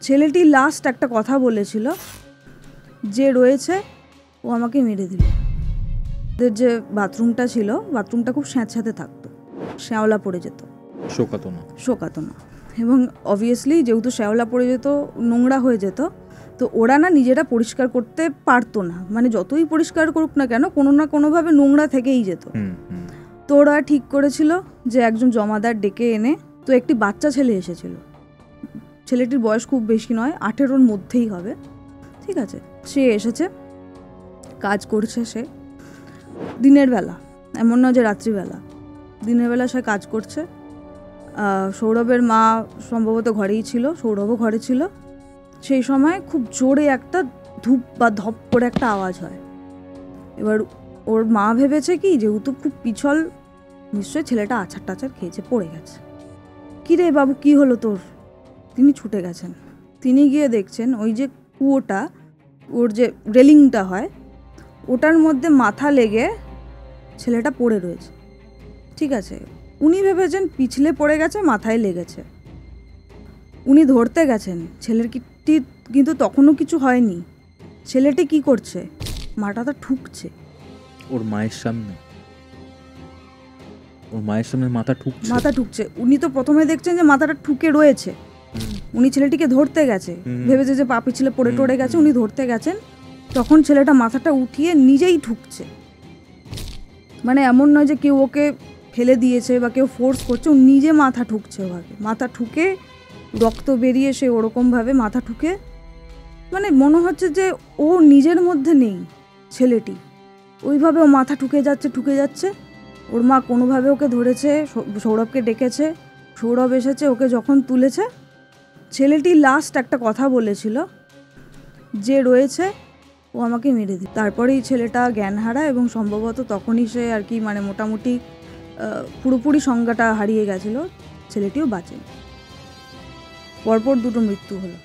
ছেলেটি লাস্ট একটা কথা বলেছিল, যে রয়েছে ও আমাকে মেরে দিল। ওদের যে বাথরুমটা ছিল, বাথরুমটা খুব স্যাঁতস্যাঁতে থাকতো, শ্যাওলা পড়ে যেত, শোকাতো না। এবং অবভিয়াসলি যেহেতু শ্যাওলা পড়ে যেত, নোংরা হয়ে যেত, তো ওরা না নিজেরা পরিষ্কার করতে পারতো না। মানে যতই পরিষ্কার করুক না কেন, কোনো না কোনোভাবে নোংরা থেকেই যেত। তো ওরা ঠিক করেছিল যে একজন জমাদার ডেকে এনে, তো একটি বাচ্চা ছেলে এসেছিল। ছেলেটির বয়স খুব বেশি নয়, 18-র মধ্যেই হবে, ঠিক আছে। সে এসেছে, কাজ করছে সে দিনের বেলা, এমন নয় যে রাত্রিবেলা, দিনের বেলা সে কাজ করছে। সৌরভের মা সম্ভবত ঘরেই ছিল, সৌরভও ঘরে ছিল। সেই সময় খুব জোরে একটা ধূপ বা ধপ করে একটা আওয়াজ হয়। এবার ওর মা ভেবেছে কি, যেহেতু খুব পিছল, নিশ্চয়ই ছেলেটা আছাড় টাছাড় খেয়েছে, পড়ে গেছে। কী রে বাবু, কী হলো তোর? তিনি ছুটে গেছেন। তিনি গিয়ে দেখছেন ওই যে কুয়োটা, ওর যে রেলিংটা হয়, ওটার মধ্যে মাথা লেগে ছেলেটা পড়ে রয়েছে, ঠিক আছে। উনি ভেবেছেন পিছলে পড়ে গেছে, মাথায় লেগেছে। উনি ধরতে গেছেন, ছেলেটি কিন্তু তখনও কিছু হয়নি। ছেলেটি কি করছে, মাথাটা ঠুকছে ওর মায়ের সামনে, মাথা ঠুকছে। উনি তো প্রথমে দেখছেন যে মাথাটা ঠুকে রয়েছে। উনি ছেলেটিকে ধরতে গেছে, ভেবেছে যে পা পিছলে পড়ে টড়ে গেছে, উনি ধরতে গেছেন, তখন ছেলেটা মাথাটা উঠিয়ে নিজেই ঠুকছে। মানে এমন নয় যে কেউ ওকে ফেলে দিয়েছে বা কেউ ফোর্স করছে, ও নিজে মাথা ঠুকছে। ওভাবে মাথা ঠুকে রক্ত বেরিয়ে সে ওরকমভাবে মাথা ঠুকে, মানে মনে হচ্ছে যে ও নিজের মধ্যে নেই ছেলেটি। ওইভাবে ও মাথা ঠুকে যাচ্ছে। ওর মা কোনোভাবে ওকে ধরেছে, সৌরভকে ডেকেছে, সৌরভ এসেছে, ওকে যখন তুলেছে, ছেলেটি লাস্ট একটা কথা বলেছিল, যে রয়েছে ও আমাকে মেরে দিল। তারপরেই ছেলেটা জ্ঞান হারায় এবং সম্ভবত তখনই সে আর কি, মানে মোটামুটি পুরোপুরি সংজ্ঞাটা হারিয়ে গেছিল। ছেলেটিও বাঁচে, পরপর দুটো মৃত্যু হলো।